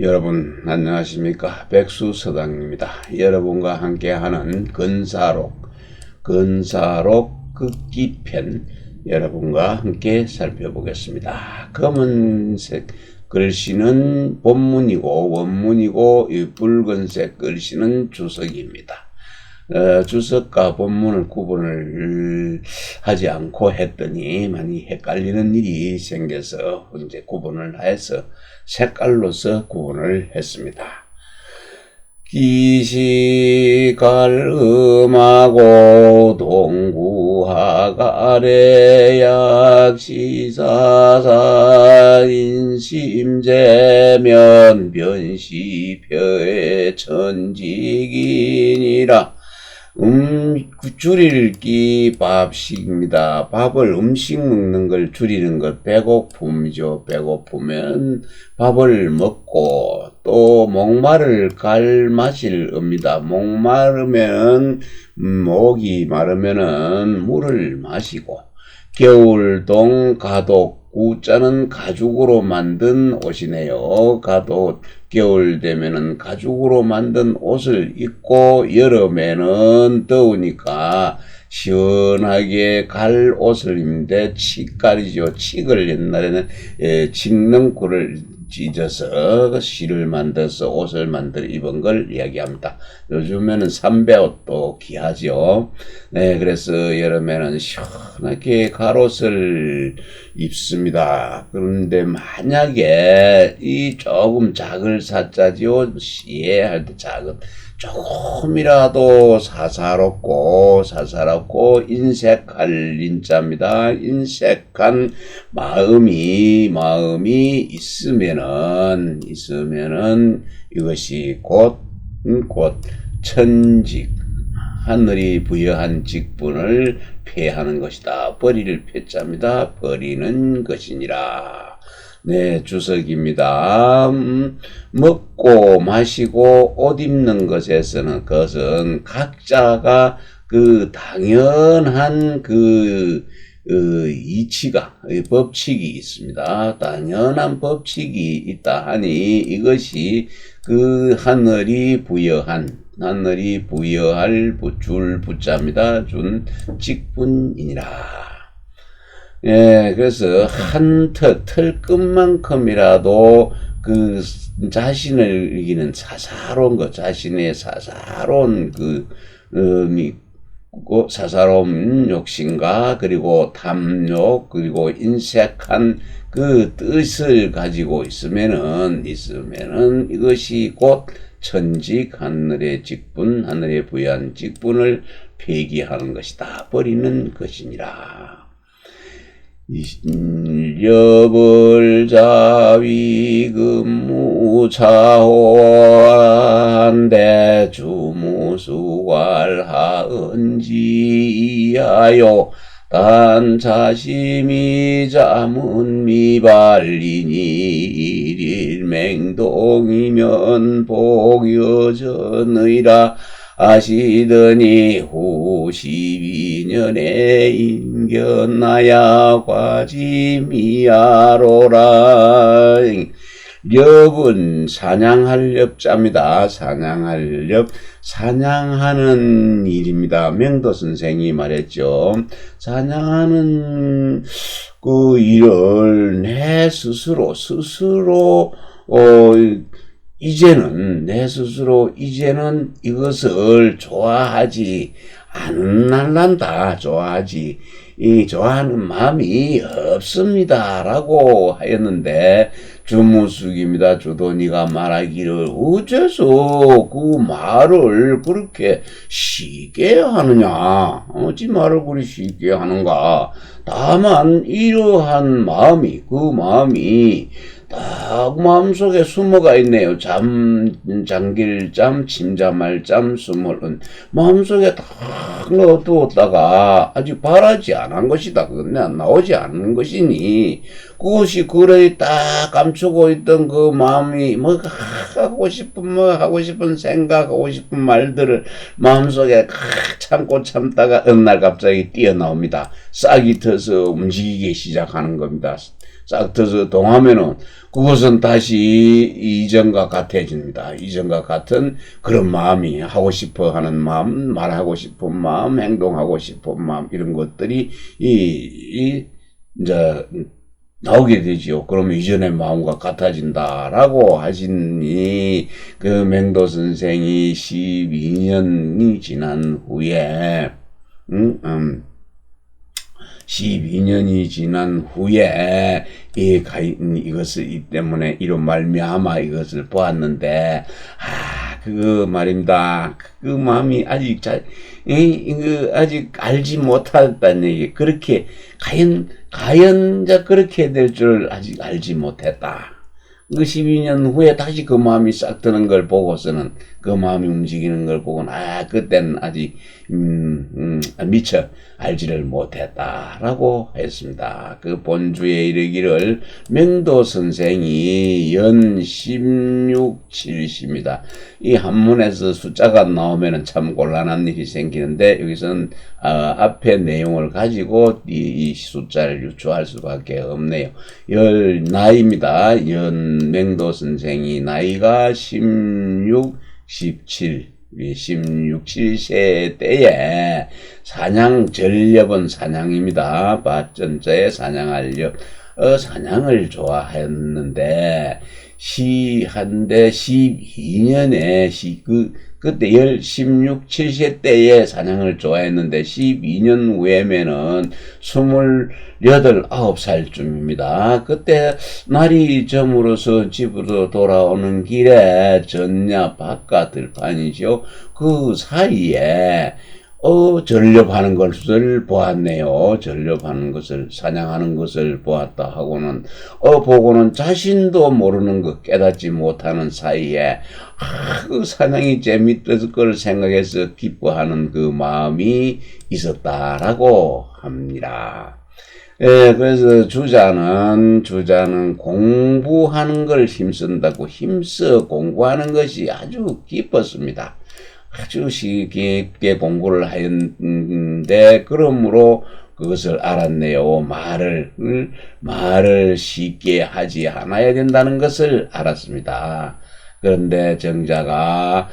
여러분 안녕하십니까? 백수서당입니다. 여러분과 함께하는 근사록 극기편 여러분과 함께 살펴보겠습니다. 검은색 글씨는 본문이고 원문이고 이 붉은색 글씨는 주석입니다. 주석과 본문을 구분을 하지 않고 했더니 많이 헷갈리는 일이 생겨서 이제 구분을 해서 색깔로서 구분을 했습니다. 기시갈음하고 동구하가래약시사사 인심재면 변시표의 천직이니라. 줄일기 밥식입니다. 밥을 음식 먹는 걸 줄이는 것 배고픔이죠. 배고프면 밥을 먹고 또 목마를 갈 마실 읍니다. 목마르면 목이 마르면은 물을 마시고 겨울동 가독 구자는 가죽으로 만든 옷이네요. 가독 겨울 되면은 가죽으로 만든 옷을 입고 여름에는 더우니까 시원하게 갈 옷을 입는데 칡갈이죠. 칡을 옛날에는 칡능구를 찢어서 실을 만들어서 옷을 만들어 입은 걸 이야기합니다. 요즘에는 삼배옷도 귀하죠. 네, 그래서 여름에는 시원하게 갈옷을 입습니다. 그런데 만약에 이 조금 작을 사자지요. 시해할 때 작은 조금이라도 사사롭고 인색할 인자입니다. 인색한 마음이 있으면은 이것이 곧 천직 하늘이 부여한 직분을 폐하는 것이다. 버리를 폐자입니다. 버리는 것이니라. 네, 주석입니다. 먹고 마시고 옷 입는 것에서는 그것은 각자가 그 당연한 이치가 법칙이 있습니다. 당연한 법칙이 있다 하니 이것이 그 하늘이 부여할 줄 부자입니다. 준 직분이니라. 예, 그래서 한 털끝만큼이라도 그 자신을 이기는 사사로운 것, 자신의 사사로운 사사로운 욕심과 그리고 탐욕 그리고 인색한 그 뜻을 가지고 있으면은 이것이 곧 천직 하늘의 직분, 하늘에 부여한 직분을 폐기하는 것이다. 버리는 것이니라. 일렵을자위금무차호한대 주무수괄하은지하여 단자심이 잠은 미발리니 일일맹동이면 복여전의라 아시더니 후 12년에 인견나야 과지미야로라. 렵은 사냥할 렵자입니다. 사냥하는 일입니다. 명도 선생이 말했죠. 사냥하는 그 일을 내 스스로 이제는 이것을 좋아하지 않는단다. 좋아하는 마음이 없습니다. 라고 하였는데, 주무숙입니다. 주도니가 말하기를, 어째서 그 말을 그렇게 쉽게 하느냐? 어찌 말을 그리 쉽게 하는가? 다만, 이러한 마음이, 딱 마음속에 숨어가 있네요. 잠길잠, 침잠할잠, 숨을은 마음속에 딱 넣어두었다가 아직 바라지 않은 것이다. 그건 나오지 않는 것이니 그것이 그래 딱 감추고 있던 그 마음이 하고 싶은 생각하고 싶은 말들을 마음속에 참고 참다가 어느 날 갑자기 뛰어나옵니다. 싹이 터서 움직이기 시작하는 겁니다. 싹 터서 동하면은 그것을 그것은 다시 이전과 같아집니다. 이전과 같은 그런 마음이 하고 싶어 하는 마음, 말하고 싶은 마음, 행동하고 싶은 마음, 이런 것들이, 이제, 나오게 되지요. 그러면 이전의 마음과 같아진다라고 하시니, 그 맹도 선생이 12년이 지난 후에, 12년이 지난 후에 이것을 이 때문에 이런 말미암아 이것을 보았는데 그 말입니다. 그 마음이 아직 아직 알지 못했다는 얘기. 그렇게 과연 그렇게 될 줄 아직 알지 못했다. 그 12년 후에 다시 그 마음이 싹 드는 걸 보고서는 그 마음이 움직이는 걸 보고는 그때는 아직 미처 알지를 못했다라고 했습니다. 그 본주에 이르기를 맹도 선생이 연 16, 70입니다. 이 한문에서 숫자가 나오면은 참 곤란한 일이 생기는데 여기서는 앞에 내용을 가지고 이 숫자를 유추할 수밖에 없네요. 나이입니다. 맹도 선생이 나이가 16, 17, 7세 때에 전렵은 사냥입니다. 밭전자에 사냥하려 사냥을 좋아했는데 한데 12년에 그때 16, 7세 때에 사냥을 좋아했는데 12년 후에면은 28, 9살쯤입니다. 그때 날이 저물어서 집으로 돌아오는 길에 전야 바깥 들판이죠. 그 사이에 전렵하는 것을 보았네요. 전렵하는 것을, 사냥하는 것을 보았다 하고는, 보고는 자신도 모르는 것, 깨닫지 못하는 사이에, 그 사냥이 재밌을 걸 생각해서 기뻐하는 그 마음이 있었다라고 합니다. 그래서 주자는 공부하는 걸 힘써 공부하는 것이 아주 기뻤습니다. 아주 깊게 공부를 하였는데, 그러므로 그것을 알았네요. 말을 쉽게 하지 않아야 된다는 것을 알았습니다. 그런데 정자는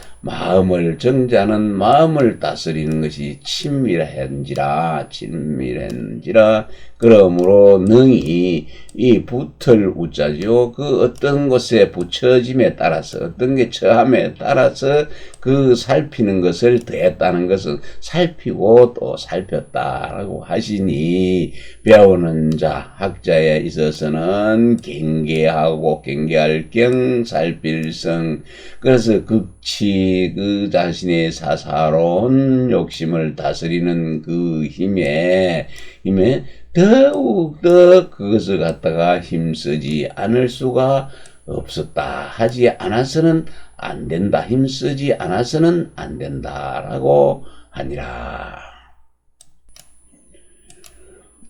마음을 다스리는 것이 친밀한지라, 그러므로 능히 이 붙을 우자죠. 그 어떤 것에 붙여짐에 따라서, 어떤 게 처함에 따라서 그 살피는 것을 더했다는 것은 살피고 또 살폈다라고 하시니, 배우는 자, 학자에 있어서는 경계할 경, 살필성, 그래서 극치, 그 자신의 사사로운 욕심을 다스리는 그 힘에 더욱더 그것을 갖다가 힘쓰지 않을 수가 없었다. 하지 않아서는 안 된다. 힘쓰지 않아서는 안 된다라고 하니라.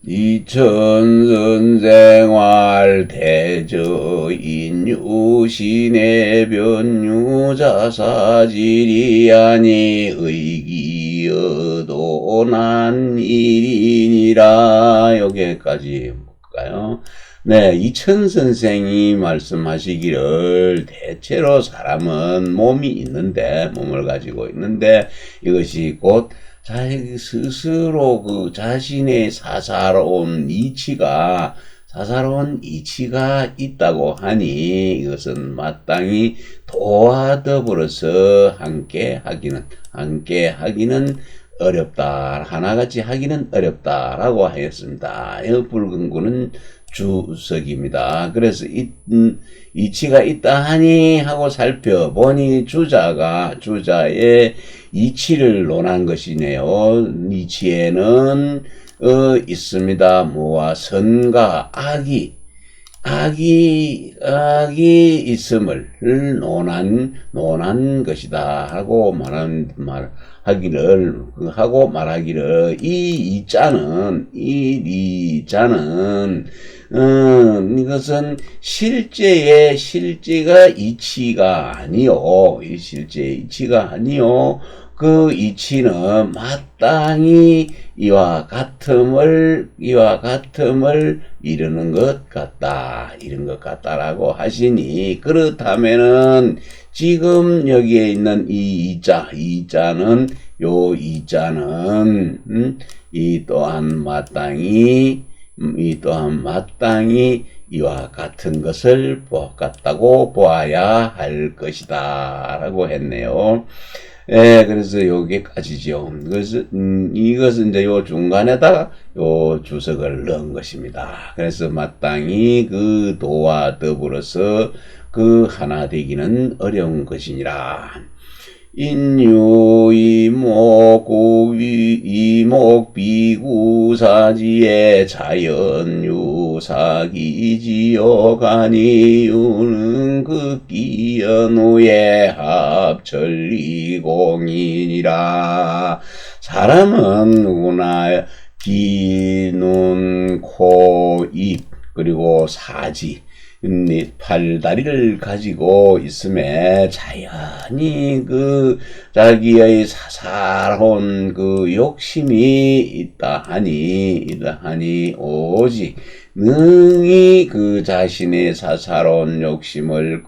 이천선생활 대저인유신의 변유자사질이 아니 의기여도 난 일이니라. 여기까지 볼까요? 네, 이천선생이 말씀하시기를 대체로 사람은 몸을 가지고 있는데 이것이 곧 자기 스스로 그 자신의 사사로운 이치가 있다고 하니 이것은 마땅히 도와 더불어서 함께 하기는 어렵다. 하나같이 하기는 어렵다라고 하였습니다. 붉은 구는 주석입니다. 그래서 이치가 있다 하니 하고 살펴보니 주자의 이치를 논한 것이네요. 이치에는 있습니다. 뭐와 선과 악이 있음을 논한 것이다 하고 말하기를 이 이자는 이것은 실제가 이치가 아니요. 이 실제의 이치가 아니요. 그 이치는 마땅히 이와 같음을 이루는 것 같다. 이런 것 같다라고 하시니, 그렇다면은 지금 여기에 있는 이 이자는 이 또한 마땅히 이와 같은 것을 같다고 보아야 할 것이다 라고 했네요. 예, 그래서 여기까지죠. 그래서 이것은 이제 요 중간에다가 요 주석을 넣은 것입니다. 그래서 마땅히 그 도와 더불어서 그 하나 되기는 어려운 것이니라. 인유 이목 비구사지의 자연유사기지요 간이유는 극기연우의 합천리공인이라. 사람은 누구나 귀, 눈, 코, 입 그리고 사지 팔다리를 가지고 있음에 자연히 그 자기의 사사로운 그 욕심이 있다 하니 오직 능히 그 자신의 사사로운 욕심을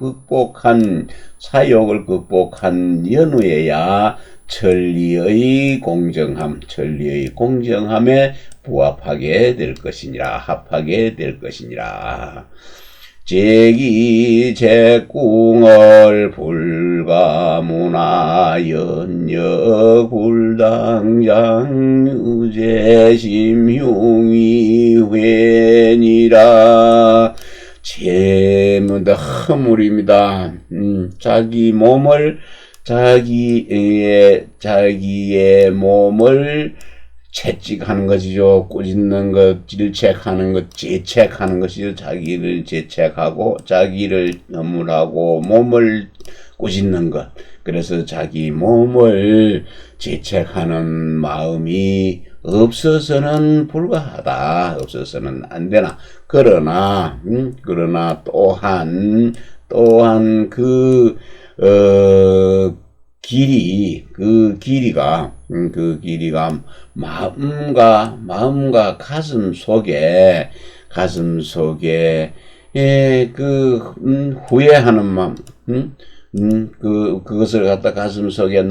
사욕을 극복한 연후에야 천리의 공정함에 부합하게 될 것이니라. 합하게 될 것이니라. 제기 제궁을 불가문화 연역 불당장 유재심흉이 회니라. 제문다 허물입니다. 자기의 몸을 채찍하는 것이죠. 꾸짖는 것, 질책하는 것, 제책하는 것이죠. 자기를 제책하고 자기를 허물하고 몸을 꾸짖는 것. 그래서 자기 몸을 제책하는 마음이 없어서는 불가하다. 없어서는 안 되나. 그러나 또한 그 길이가 마음과 가슴 속에 후회하는 마음, 그것을 갖다 가슴 속에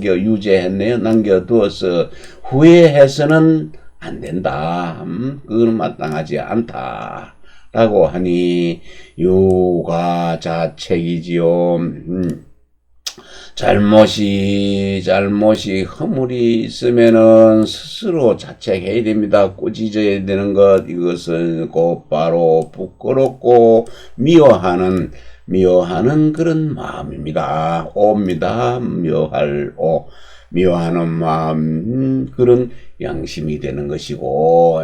유지했네요. 남겨두어서 후회해서는 안 된다. 그건 마땅하지 않다. 라고 하니, 요가 자책이지요. 잘못이 허물이 있으면은 스스로 자책해야 됩니다. 꾸짖어야 되는 것. 이것은 곧바로 부끄럽고 미워하는 그런 마음입니다. 미워하는 마음, 그런 양심이 되는 것이고,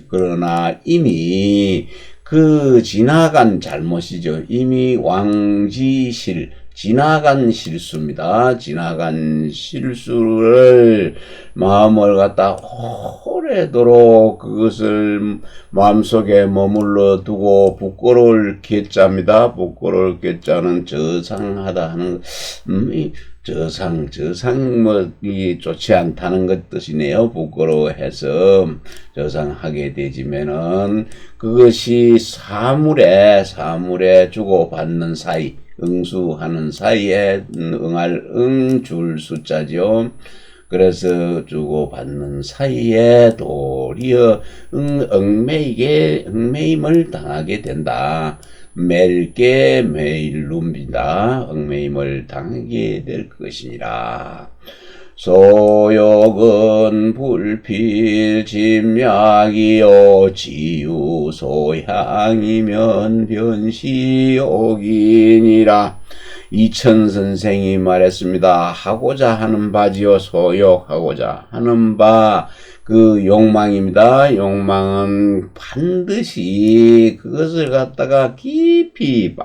그러나 이미 그 지나간 잘못이죠. 이미 지나간 실수입니다. 지나간 실수를 마음을 갖다 오래도록 그것을 마음속에 머물러 두고 부끄러울 괴짜입니다. 부끄러울 괴짜는 저상하다 하는 이 좋지 않다는 것 뜻이네요. 부끄러워해서 저상하게 되지면은 그것이 사물에 주고받는 사이, 응수하는 사이에 줄 숫자죠. 그래서 주고받는 사이에 도리어 얽매임을 당하게 된다. 멜게 메일룸비다. 얽매임을 당하게 될 것이니라. 소욕은 불필 짐약이요 지유 소향이면 변시욕이니라. 이천 선생이 말했습니다. 하고자 하는 바지요. 소욕하고자 하는 바 그 욕망입니다. 욕망은 반드시 그것을 갖다가 깊이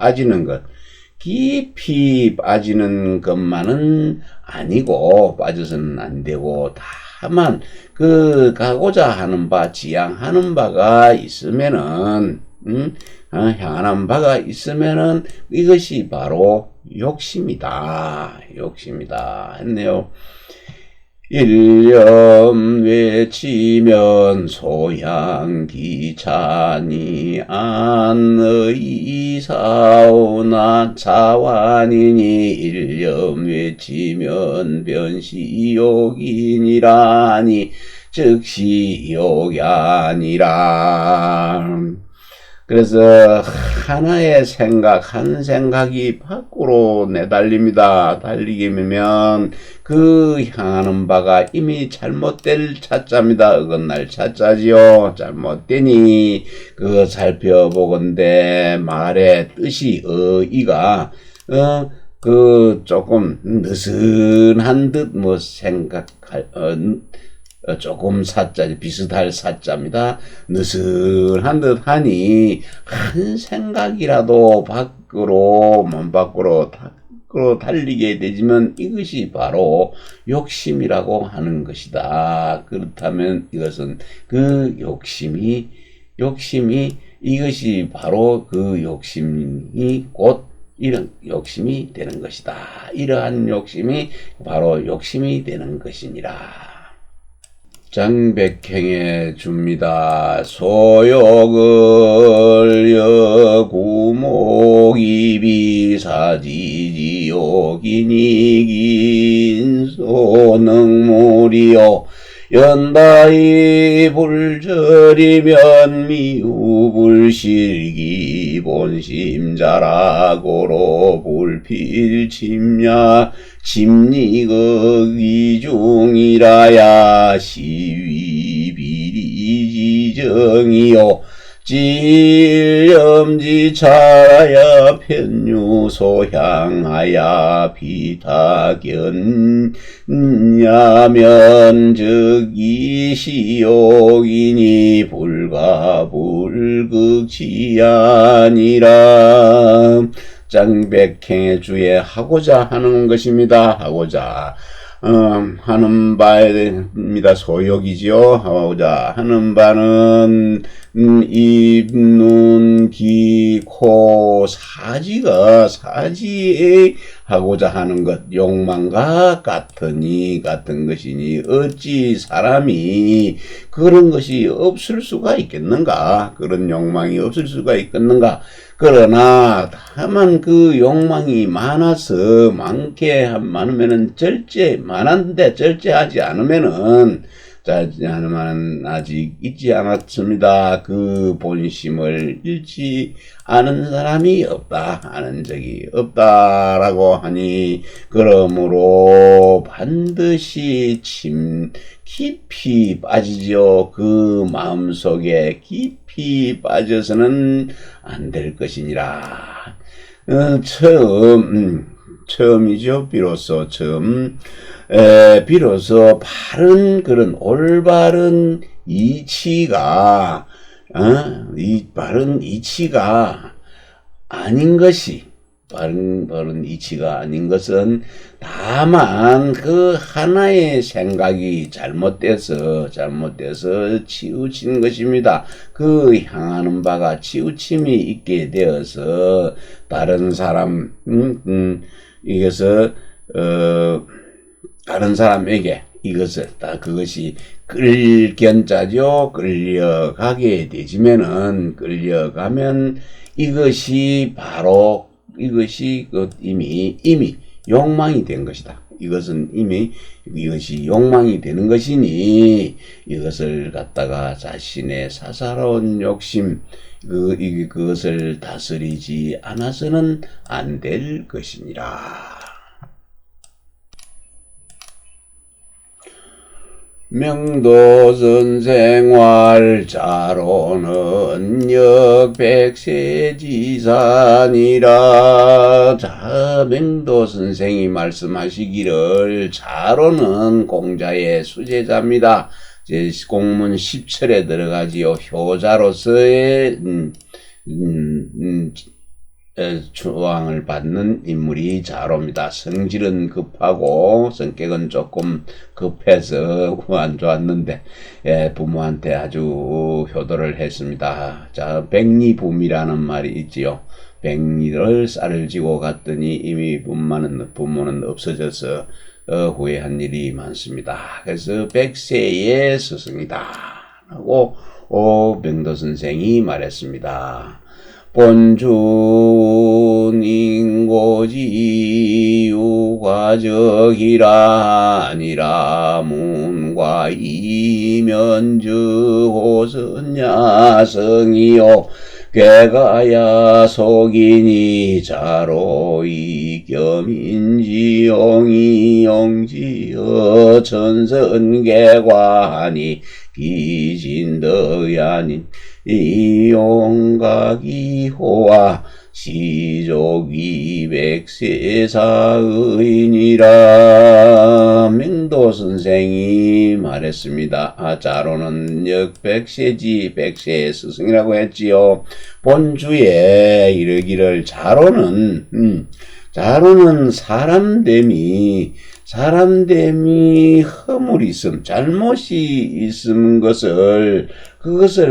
빠지는 것만은 아니고 빠져서는 안 되고, 다만 그 가고자 하는 바, 지향하는 바가 있으면은 향하는 바가 있으면은 이것이 바로 욕심이다. 욕심이다. 했네요. 일념 외치면 소양기찬이 안의사오나 자완이니 일념 외치면 변시욕이니라니 즉시 욕이 아니라. 그래서 하나의 생각, 한 생각이 밖으로 내달립니다. 달리기면 그 향하는 바가 이미 잘못될 차자입니다. 어긋날 차자지요. 잘못되니 그거 살펴보건대 말의 뜻이 의의가 그 조금 느슨한 듯 뭐 생각할 조금 사자, 비슷할 사자입니다. 느슨한 듯 하니, 한 생각이라도 몸 밖으로 달리게 되지만 이것이 바로 욕심이라고 하는 것이다. 그렇다면 이것은 그 이것이 바로 그 욕심이 곧 이런 욕심이 되는 것이다. 이러한 욕심이 바로 욕심이 되는 것이니라. 장백행에 줍니다. 소욕을 여구목이비사지지욕이니긴 소능무리요 연다이 불절이면 미우불실기 본심자라고로 불필침야 침리극이중이라야 시위비리지정이요 찔염지차야 편유소향하야 비타견야면 즉이시욕이니 불가불극지아니라. 장백행의 주에 하고자 하는 것입니다. 하고자 하는 바입니다. 소욕이지요. 하고자 하는 바는 입, 눈, 귀, 코, 사지에 하고자 하는 것, 욕망과 같은 것이니 어찌 사람이 그런 것이 없을 수가 있겠는가? 그런 욕망이 없을 수가 있겠는가? 그러나 다만 그 욕망이 많으면은 많은데 절제하지 않으면은 아직 잊지 않았습니다. 그 본심을 잃지 않은 사람이 없다. 아는 적이 없다라고 하니, 그러므로 반드시 깊이 빠지죠. 그 마음속에 깊이 빠져서는 안 될 것이니라. 처음이죠. 비로소 바른 그런 올바른 이치가 바른 이치가 아닌 것은 다만 그 하나의 생각이 잘못돼서 치우친 것입니다. 그 향하는 바가 치우침이 있게 되어서 다른 사람 다른 사람에게 그것이 끌려가게 되지면은, 끌려가면 이것이 이미 욕망이 된 것이다. 이것이 욕망이 되는 것이니, 이것을 갖다가 자신의 사사로운 욕심, 그것을 다스리지 않아서는 안 될 것이니라. 명도선생활자로는 역백세지산이라. 명도선생이 말씀하시기를 자로는 공자의 수제자입니다. 공문 10철에 들어가지요. 효자로서의 추앙을 받는 인물이 자로입니다. 성질은 급하고 성격은 조금 급해서 안 좋았는데 부모한테 아주 효도를 했습니다. 자, 백리붐이라는 말이 있지요. 백리를 쌀을 지고 갔더니 이미 부모는 없어져서 후회한 일이 많습니다. 그래서 백세의 스승이다 하고 오병도 선생이 말했습니다. 본준인고지 유과적이라 아니라 문과 이면주 호선야성이요 괴가야 속이니 자로이 겸인지 용이 용지어 천선계관이 기진더야닌 이용각이호와 시족이 백세사의니라. 명도 선생이 말했습니다. 자로는 역백세지 백세의 스승이라고 했지요. 본주에 이르기를 자로는 사람됨이 허물이 있음, 잘못이 있음 그것을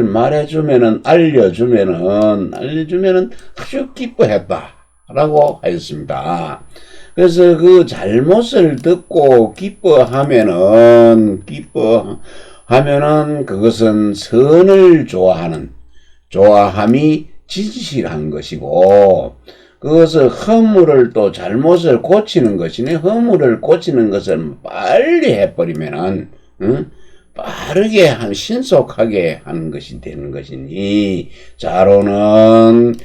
말해주면은, 알려주면은 아주 기뻐했다라고 하였습니다. 그래서 그 잘못을 듣고 기뻐하면은 그것은 선을 좋아함이 진실한 것이고, 그것을 허물을 또 잘못을 고치는 것이네. 허물을 고치는 것을 빨리 해버리면은, 빠르게 신속하게 하는 것이 되는 것이니, 자로는,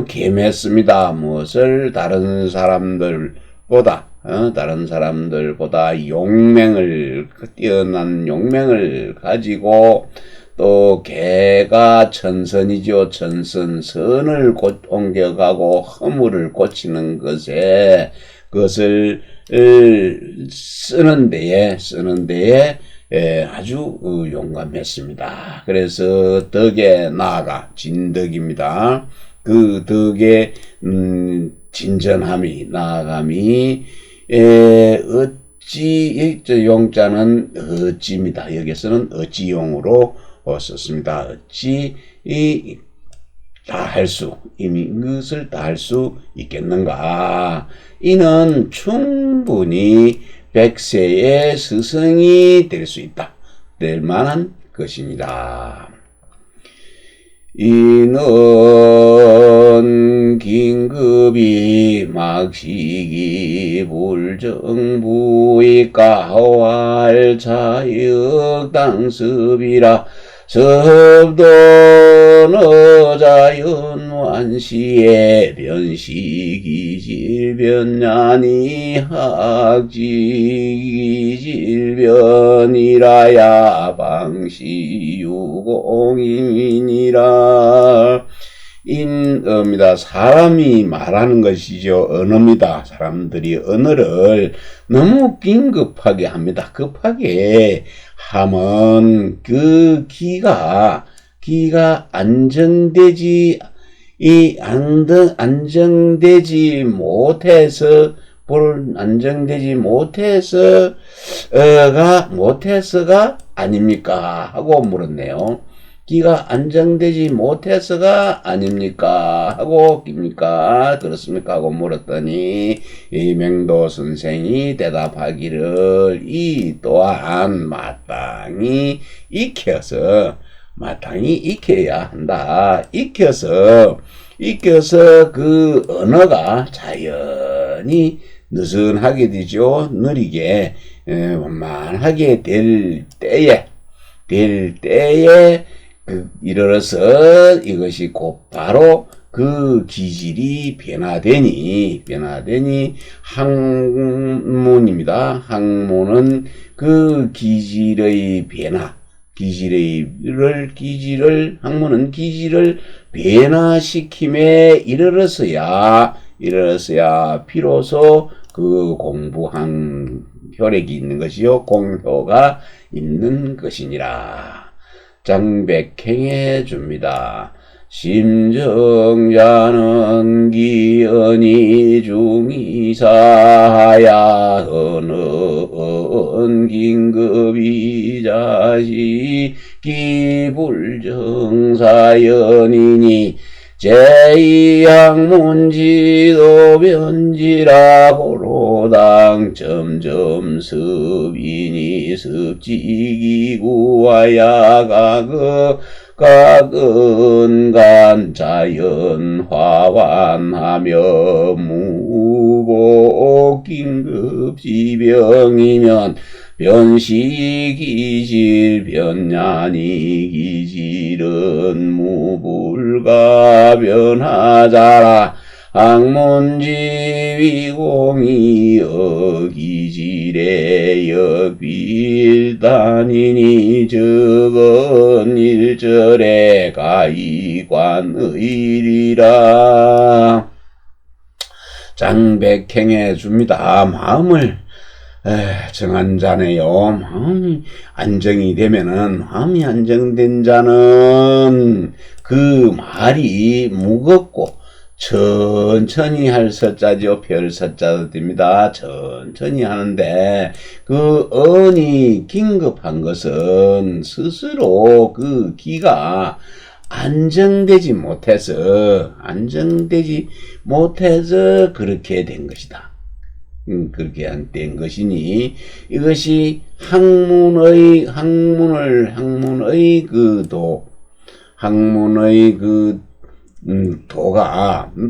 겸했습니다. 무엇을 다른 사람들보다 뛰어난 용맹을 가지고, 또 개가 천선이죠. 선을 옮겨가고 허물을 고치는 그것을 쓰는 데에 아주 용감했습니다. 그래서 덕에 나아가 진덕입니다. 그 덕에 진전함이 나아감이 어찌 용자는 어찌입니다. 여기서는 어찌용으로 썼습니다. 어찌 이것을 다 할 수 있겠는가? 이는 충분히 백세의 스승이 될 수 있다. 될 만한 것입니다. 이는 긴급이 막시기 불정부의가활 자역당습이라 섭도너자연완시에 변시기질변야니 학지기질변이라야 방시유공인이라. 인어입니다. 사람이 말하는 것이죠. 언어입니다. 사람들이 언어를 너무 긴급하게 합니다. 급하게 하면 그 기가 안정되지 못해서가 아닙니까? 하고 물었네요. 기가 안정되지 못해서가 아닙니까? 하고 그렇습니까? 하고 물었더니 이명도 선생이 대답하기를 이 또한 마땅히 익혀야 한다. 익혀서 그 언어가 자연히 느슨하게 되죠. 느리게 원만하게 될 때에 이르러서 이것이 곧바로 그 기질이 변화되니 학문입니다. 학문은 그 기질의 변화, 학문은 기질을 변화시킴에 이르러서야 비로소 그 공부한 혈액이 있는 것이요 공효가 있는 것이니라. 장백행해 줍니다. 심정자는 기연이 중이사야 어느 긴급이 자식이 불정사연이니 제2학문지도 변지라고로당 점점 습이니 습지기구와야 각은간 자연화환하며 무고 긴급지병이면 변시기질 변냐니 기질은 무불가 변하자라 학문지위공이 어기질에 역빌단이니 적은 일절에 가이관의리라. 장백행해 줍니다. 마음을 정한 자네요. 마음이 안정이 되면은, 마음이 안정된 자는 그 말이 무겁고 천천히 할 서자죠. 별 서자도 됩니다. 천천히 하는데 그 언이 긴급한 것은 스스로 그 기가 안정되지 못해서 그렇게 된 것이다. 그렇게 된 것이니 이것이 학문의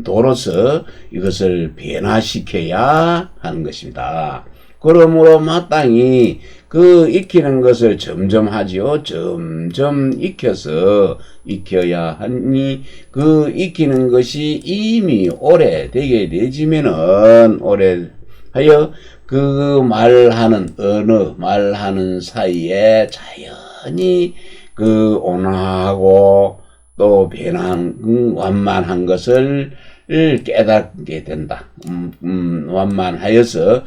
도로서 이것을 변화시켜야 하는 것입니다. 그러므로 마땅히 그 익히는 것을 점점 하지요. 점점 익혀야 하니 그 익히는 것이 이미 오래되게 되지면은 오래하여 그 말하는 사이에 자연히 그 온화하고 또 완만한 것을 깨닫게 된다. 완만하여서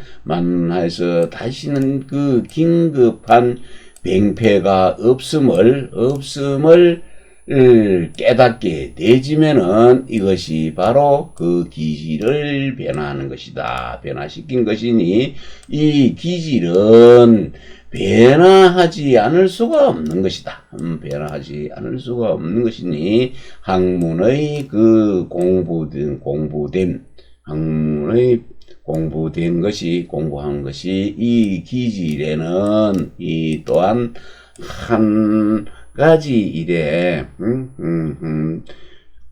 다시는 그 긴급한 병폐가 없음을 깨닫게 되지면은 이것이 바로 그 기질을 변화하는 것이다. 변화시킨 것이니 이 기질은 변화하지 않을 수가 없는 것이다. 변화하지 않을 수가 없는 것이니 학문의 그 공부한 것이 이 기질에는 이 또한 한 가지 일에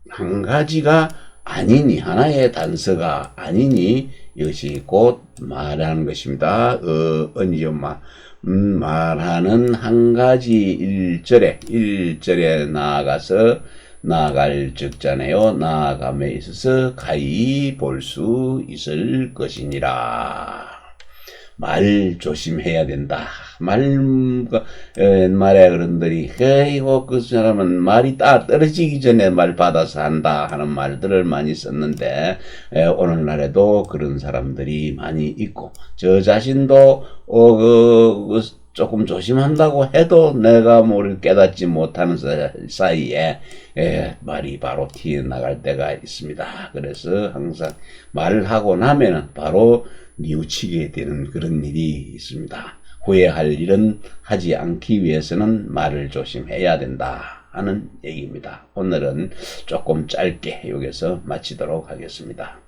한 가지가 아니니 하나의 단서가 아니니 이것이 곧 말하는 것입니다. 말하는 한 가지 일절에 나아갈 적자네요. 나아감에 있어서 가히 볼 수 있을 것이니라. 말 조심해야 된다. 옛말에 어른들이 그 사람은 말이 떨어지기 전에 말 받아서 한다 하는 말들을 많이 썼는데 오늘날에도 그런 사람들이 많이 있고 저 자신도 조금 조심한다고 해도 내가 뭘 깨닫지 못하는 사이에 말이 바로 튀어나갈 때가 있습니다. 그래서 항상 말을 하고 나면은 바로 뉘우치게 되는 그런 일이 있습니다. 후회할 일은 하지 않기 위해서는 말을 조심해야 된다 하는 얘기입니다. 오늘은 조금 짧게 여기서 마치도록 하겠습니다.